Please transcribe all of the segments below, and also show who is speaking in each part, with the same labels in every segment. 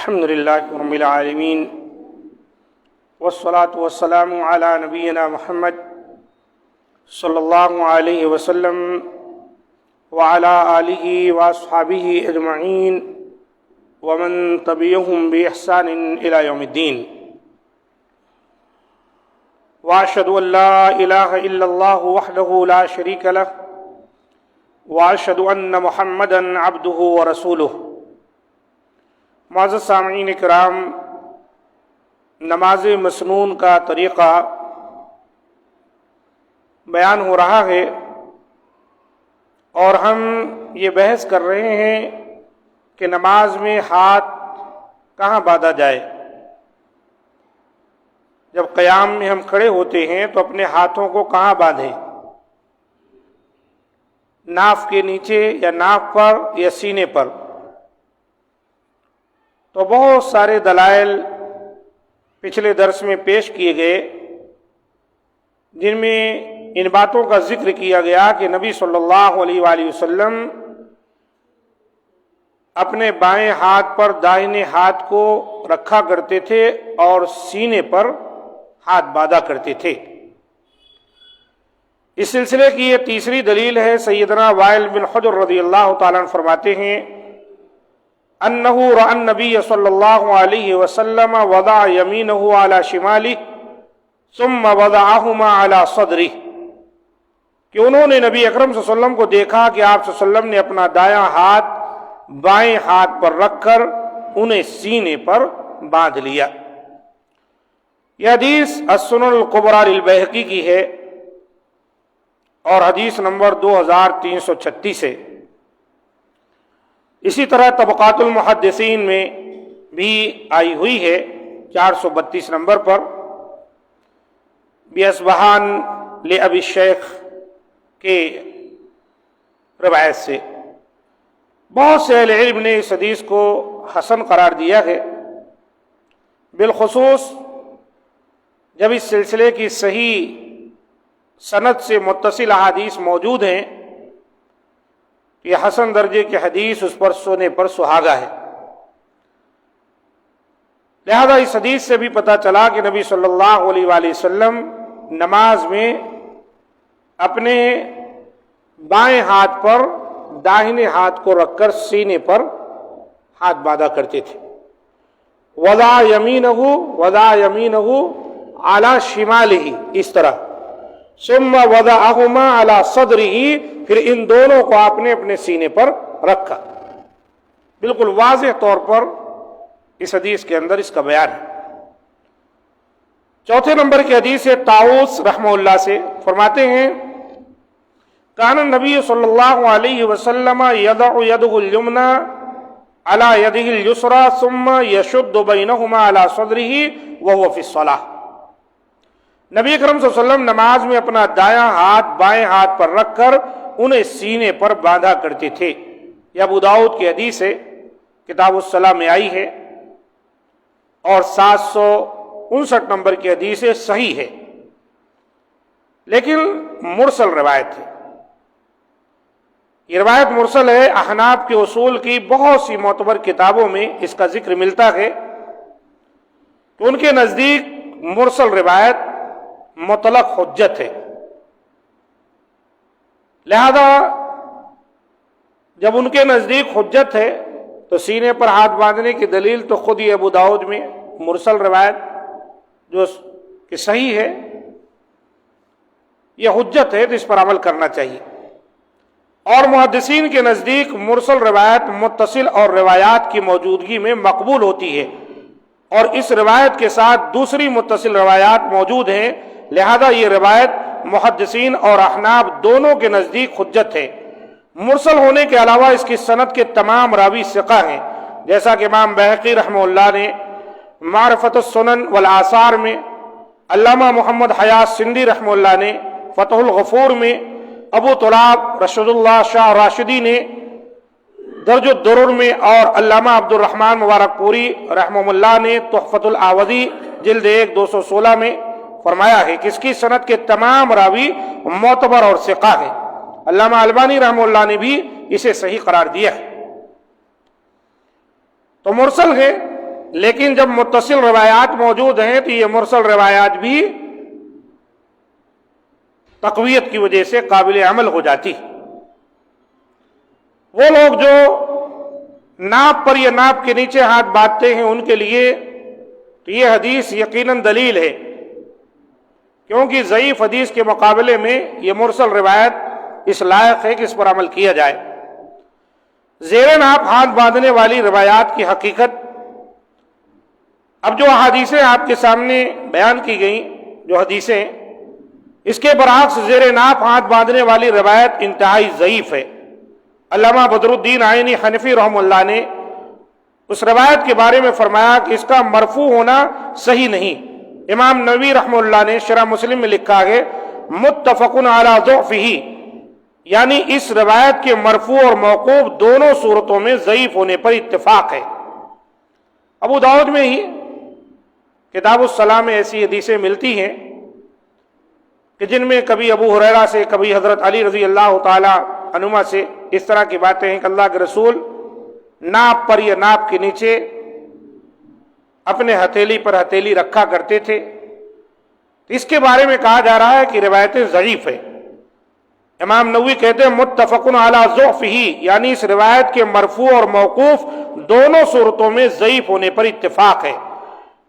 Speaker 1: الحمد لله رب العالمين والصلاة والسلام على نبينا محمد صلى الله عليه وسلم وعلى آله وأصحابه أجمعين ومن تبعهم بإحسان إلى يوم الدين وأشهد أن لا إله إلا الله وحده لا شريك له وأشهد أن محمدا عبده ورسوله۔ معزز سامعین کرام، نماز مسنون کا طریقہ بیان ہو رہا ہے اور ہم یہ بحث کر رہے ہیں کہ نماز میں ہاتھ کہاں باندھا جائے۔ جب قیام میں ہم کھڑے ہوتے ہیں تو اپنے ہاتھوں کو کہاں باندھیں؟ ناف کے نیچے یا ناف پر یا سینے پر؟ تو بہت سارے دلائل پچھلے درس میں پیش کیے گئے، جن میں ان باتوں کا ذکر کیا گیا کہ نبی صلی اللہ علیہ وآلہ وسلم اپنے بائیں ہاتھ پر داہنے ہاتھ کو رکھا کرتے تھے اور سینے پر ہاتھ باندھا کرتے تھے۔ اس سلسلے کی یہ تیسری دلیل ہے۔ سیدنا وائل بن حجر رضی اللہ تعالیٰ عنہ فرماتے ہیں انہ رأى النبی صلی اللہ علیہ وسلم وضع یمینہ علی شمالہ ثم وضعہما علی صدرہ، کہ انہوں نے نبی اکرم صلی اللہ علیہ وسلم کو دیکھا کہ آپ صلی اللہ علیہ وسلم نے اپنا دایاں ہاتھ بائیں ہاتھ پر رکھ کر انہیں سینے پر باندھ لیا۔ یہ حدیث السنن الکبریٰ للبیہقی کی ہے اور حدیث نمبر 2336 ہے۔ اسی طرح طبقات المحدثین میں بھی آئی ہوئی ہے 432 نمبر پر باصبہان لأبی الشیخ کے روایت سے۔ بہت سے اہل علم نے اس حدیث کو حسن قرار دیا ہے، بالخصوص جب اس سلسلے کی صحیح سند سے متصل احادیث موجود ہیں۔ یہ حسن درجے کی حدیث اس پر سونے پر سہاگا ہے۔ لہذا اس حدیث سے بھی پتہ چلا کہ نبی صلی اللہ علیہ وآلہ وسلم نماز میں اپنے بائیں ہاتھ پر داہنے ہاتھ کو رکھ کر سینے پر ہاتھ باندھا کرتے تھے۔ وضع یمینہ علی شمالہ، اس طرح ثم وضعہما علی صدرہ، پھر ان دونوں کو آپ نے اپنے سینے پر رکھا۔ بالکل واضح طور پر اس حدیث کے اندر اس کا بیان ہے۔ چوتھے نمبر کی حدیث ہے طاؤس رحمہ اللہ سے، فرماتے ہیں کان النبی صلی اللہ علیہ وسلم یضع یدہ الیمنی علی یدہ الیسری ثم یشد بینہما علی صدرہ وہو فی الصلاۃ۔ نبی اکرم صلی اللہ علیہ وسلم نماز میں اپنا دایاں ہاتھ بائیں ہاتھ پر رکھ کر انہیں سینے پر باندھا کرتے تھے۔ یہ ابو داؤد کی حدیث ہے، کتاب الصلاۃ میں آئی ہے اور 759 نمبر کی حدیث صحیح ہے، لیکن مرسل روایت ہے۔ یہ روایت مرسل ہے۔ احناف کے اصول کی بہت سی معتبر کتابوں میں اس کا ذکر ملتا ہے کہ ان کے نزدیک مرسل روایت مطلق حجت ہے۔ لہذا جب ان کے نزدیک حجت ہے تو سینے پر ہاتھ باندھنے کی دلیل تو خود ہی ابو داؤد میں مرسل روایت جو کہ صحیح ہے، یہ حجت ہے، تو اس پر عمل کرنا چاہیے۔ اور محدثین کے نزدیک مرسل روایت متصل اور روایات کی موجودگی میں مقبول ہوتی ہے، اور اس روایت کے ساتھ دوسری متصل روایات موجود ہیں، لہذا یہ روایت محدثین اور احناف دونوں کے نزدیک حجت ہے۔ مرسل ہونے کے علاوہ اس کی سند کے تمام راوی ثقہ ہیں، جیسا کہ امام بیہقی رحمہ اللہ نے معرفت السنن والآثار میں، علامہ محمد حیات سندھی رحمہ اللہ نے فتح الغفور میں، ابو طلاب رشد اللہ شاہ راشدی نے درج الدرر میں، اور علامہ عبد الرحمن مبارک پوری رحمہ اللہ نے تحفۃ الآوذی جلد 1 216 میں فرمایا ہے کہ اس کی سند کے تمام راوی معتبر اور ثقہ ہیں۔ علامہ البانی رحمہ اللہ نے بھی اسے صحیح قرار دیا ہے۔ تو مرسل ہے، لیکن جب متصل روایات موجود ہیں تو یہ مرسل روایات بھی تقویت کی وجہ سے قابل عمل ہو جاتی. وہ لوگ جو ناپ پر یا ناپ کے نیچے ہاتھ باندھتے ہیں ان کے لیے تو یہ حدیث یقیناً دلیل ہے، کیونکہ ضعیف حدیث کے مقابلے میں یہ مرسل روایت اس لائق ہے کہ اس پر عمل کیا جائے. زیر ناپ ہاتھ باندھنے والی روایات کی حقیقت، اب جو حدیثیں آپ کے سامنے بیان کی گئیں، جو حدیثیں، اس کے برعکس زیر ناپ ہاتھ باندھنے والی روایت انتہائی ضعیف ہے. علامہ بدر الدین عینی حنفی رحمہ اللہ نے اس روایت کے بارے میں فرمایا کہ اس کا مرفوع ہونا صحیح نہیں. امام نووی رحمہ اللہ نے شرح مسلم میں لکھا ہے متفق علی ضعفہ، یعنی اس روایت کے مرفوع اور موقوف دونوں صورتوں میں ضعیف ہونے پر اتفاق ہے. ابو داؤد میں ہی کتاب الصلاۃ میں ایسی حدیثیں ملتی ہیں کہ جن میں کبھی ابو ہریرہ سے، کبھی حضرت علی رضی اللہ تعالی عنہما سے اس طرح کی باتیں ہیں کہ اللہ کے رسول ناپ پر یا ناپ کے نیچے اپنے ہتھیلی پر ہتھیلی رکھا کرتے تھے. اس کے بارے میں کہا جا رہا ہے کہ روایتیں ضعیف ہیں. امام نووی کہتے ہیں متفق علی ضعفہ، یعنی اس روایت کے مرفوع اور موقوف دونوں صورتوں میں ضعیف ہونے پر اتفاق ہے.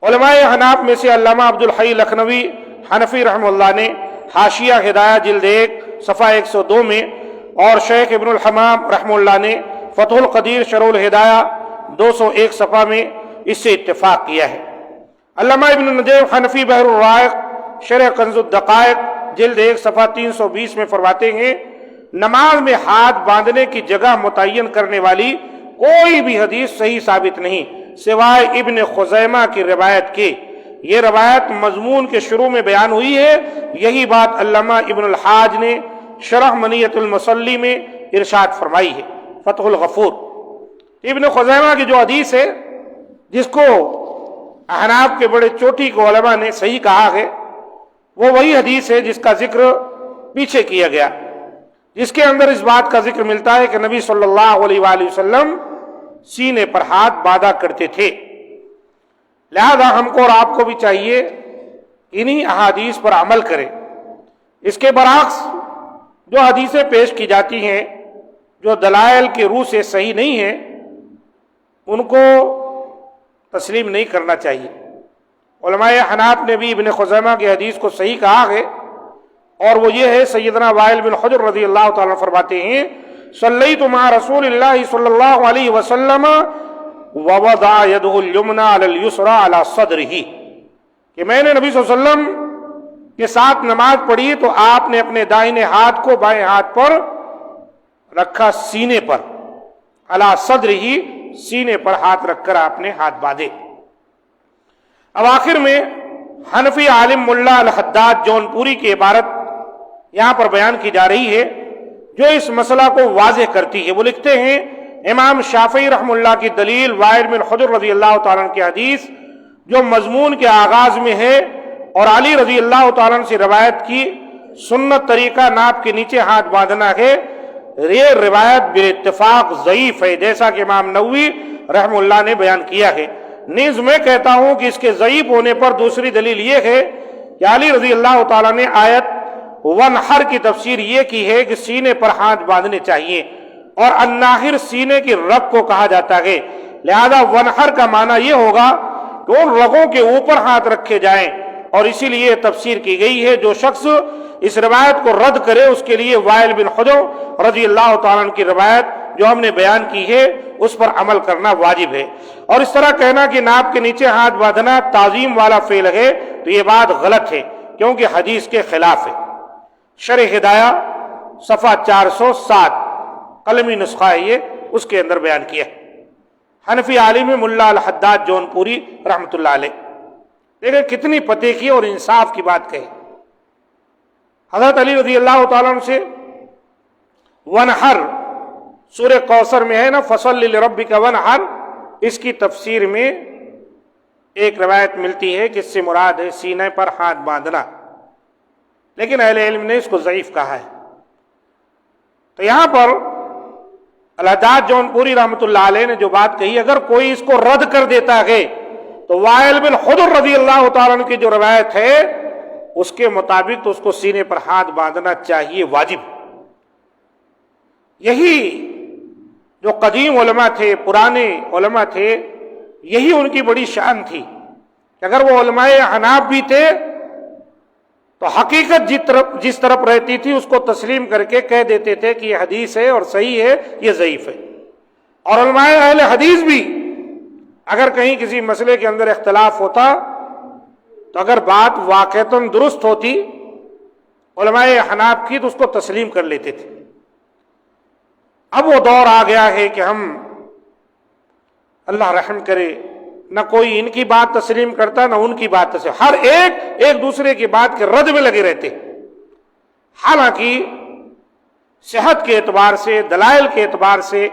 Speaker 1: علماء حناف میں سے علامہ عبد الحی لکھنوی حنفی رحمہ اللہ نے حاشیہ ہدایہ جلد 1 صفحہ 102 میں، اور شیخ ابن الحمام رحمہ اللہ نے فتح القدیر شرح الہدایہ 201 صفحہ میں اس سے اتفاق کیا ہے. علامہ ابن نجیم حنفی بحر الرائق شرح کنز الدقائق جلد 1 صفحہ 320 میں فرماتے ہیں نماز میں ہاتھ باندھنے کی جگہ متعین کرنے والی کوئی بھی حدیث صحیح ثابت نہیں سوائے ابن خزیمہ کی روایت کے. یہ روایت مضمون کے شروع میں بیان ہوئی ہے. یہی بات علامہ ابن الحاج نے شرح منیت المصلی میں ارشاد فرمائی ہے. فتح الغفور ابن خزیمہ کی جو حدیث ہے جس کو احناف کے بڑے چوٹی کو علماء نے صحیح کہا ہے، وہ وہی حدیث ہے جس کا ذکر پیچھے کیا گیا، جس کے اندر اس بات کا ذکر ملتا ہے کہ نبی صلی اللہ علیہ وآلہ وسلم سینے پر ہاتھ باندھا کرتے تھے. لہذا ہم کو اور آپ کو بھی چاہیے انہی احادیث پر عمل کریں. اس کے برعکس جو حدیثیں پیش کی جاتی ہیں جو دلائل کے روح سے صحیح نہیں ہیں ان کو تسلیم نہیں کرنا چاہیے. علماء حناف نے بھی ابن خزیمہ کی حدیث کو صحیح کہا ہے، اور وہ یہ ہے سیدنا وائل بن حجر رضی اللہ تعالیٰ فرماتے ہیں صلیت مع رسول اللہ صلی اللہ علیہ وسلم ووضع یدہ الیمنی علی الیسری علی صدرہ، کہ میں نے نبی صلی اللہ علیہ وسلم کے ساتھ نماز پڑھی تو آپ نے اپنے دائیں ہاتھ کو بائیں ہاتھ پر رکھا سینے پر، علی صدرہ، سینے پر ہاتھ رکھ کر آپ نے ہاتھ باندھے. اب آخر میں حنفی عالم ملا الحداد جونپوری کی عبارت یہاں پر بیان کی جا رہی ہے جو اس مسئلہ کو واضح کرتی ہے. وہ لکھتے ہیں امام شافعی رحمہ اللہ کی دلیل وائل بن حجر رضی اللہ تعالیٰ عنہ کی حدیث جو مضمون کے آغاز میں ہے اور علی رضی اللہ تعالیٰ عنہ سے روایت کی سنت طریقہ ناپ کے نیچے ہاتھ باندھنا ہے، یہ روایت بالاتفاق ضعیف ہے جیسا کہ امام نووی رحمہ اللہ نے بیان کیا ہے. نیز میں کہتا ہوں کہ اس کے ضعیف ہونے پر دوسری دلیل یہ ہے کہ علی رضی اللہ تعالیٰ نے آیت ونحر کی تفسیر یہ کی ہے کہ سینے پر ہاتھ باندھنے چاہیے، اور الناحر سینے کی رگ کو کہا جاتا ہے. لہذا ونحر کا معنی یہ ہوگا کہ ان رگوں کے اوپر ہاتھ رکھے جائیں، اور اسی لیے تفسیر کی گئی ہے جو شخص اس روایت کو رد کرے اس کے لیے وائل بن حجر رضی اللہ تعالیٰ عنہ کی روایت جو ہم نے بیان کی ہے اس پر عمل کرنا واجب ہے. اور اس طرح کہنا کہ ناپ کے نیچے ہاتھ باندھنا تعظیم والا فعل ہے تو یہ بات غلط ہے کیونکہ حدیث کے خلاف ہے. شرح ہدایہ صفحہ 407 قلمی نسخہ ہے یہ، اس کے اندر بیان کیا ہے. حنفی عالم ملا الحداد جونپوری رحمۃ اللہ علیہ. دیکھیں کتنی پتے کی اور انصاف کی بات کہی. حضرت علی رضی اللہ تعالیٰ عنہ سے ونحر سورہ کوثر میں ہے نا فصل لربک ونحر، اس کی تفسیر میں ایک روایت ملتی ہے کہ اس سے مراد ہے سینے پر ہاتھ باندھنا، لیکن اہل علم نے اس کو ضعیف کہا ہے. تو یہاں پر الحداد جونپوری رحمۃ اللہ علیہ نے جو بات کہی اگر کوئی اس کو رد کر دیتا ہے تو وائل بن حجر رضی اللہ تعالیٰ عنہ کی جو روایت ہے اس کے مطابق تو اس کو سینے پر ہاتھ باندھنا چاہیے، واجب۔ یہی جو قدیم علماء تھے، پرانے علماء تھے، یہی ان کی بڑی شان تھی کہ اگر وہ علماء حناف بھی تھے تو حقیقت جس طرف رہتی تھی اس کو تسلیم کر کے کہہ دیتے تھے کہ یہ حدیث ہے اور صحیح ہے، یہ ضعیف ہے۔ اور علماء اہل حدیث بھی اگر کہیں کسی مسئلے کے اندر اختلاف ہوتا تو اگر بات واقعتاً درست ہوتی علماء حناف کی تو اس کو تسلیم کر لیتے تھے۔ اب وہ دور آ گیا ہے کہ ہم، اللہ رحم کرے، نہ کوئی ان کی بات تسلیم کرتا نہ ان کی بات تسلیم، ہر ایک دوسرے کی بات کے رد میں لگے رہتے۔ حالانکہ صحت کے اعتبار سے، دلائل کے اعتبار سے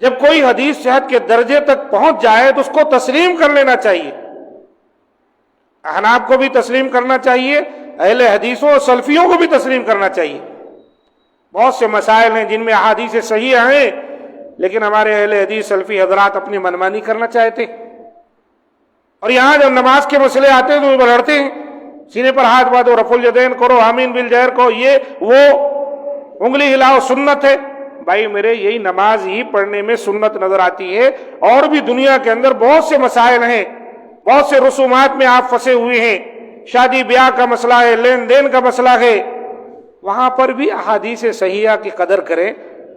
Speaker 1: جب کوئی حدیث صحت کے درجے تک پہنچ جائے تو اس کو تسلیم کر لینا چاہیے۔ احناف کو بھی تسلیم کرنا چاہیے، اہل حدیثوں اور سلفیوں کو بھی تسلیم کرنا چاہیے۔ بہت سے مسائل ہیں جن میں احادیث صحیح ہیں لیکن ہمارے اہل حدیث سلفی حضرات اپنی منمانی کرنا چاہتے، اور یہاں جب نماز کے مسئلے آتے ہیں تو وہ لڑتے ہیں، سینے پر ہاتھ باندھو، رفع الیدین کرو، آمین بالجہر کو، یہ وہ انگلی ہلاؤ سنت ہے۔ بھائی میرے، یہی نماز ہی پڑھنے میں سنت نظر آتی ہے، اور بھی دنیا کے اندر بہت سے مسائل ہیں، بہت سے رسومات میں آپ پھنسے ہوئے ہیں، شادی بیاہ کا مسئلہ ہے، لین دین کا مسئلہ ہے، وہاں پر بھی احادیث صحیحہ کی قدر کریں،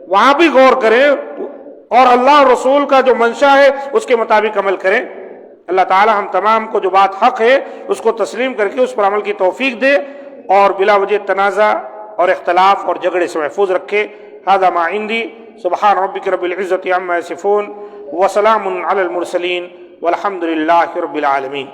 Speaker 1: وہاں بھی غور کریں، اور اللہ اور رسول کا جو منشا ہے اس کے مطابق عمل کریں۔ اللہ تعالی ہم تمام کو جو بات حق ہے اس کو تسلیم کر کے اس پر عمل کی توفیق دے، اور بلا وجہ تنازع اور اختلاف اور جھگڑے سے محفوظ رکھے۔ ھذا ما عندی، سبحان ربک رب العزۃ عما یصفون، وسلام علی المرسلین، والحمد للہ رب العالمین۔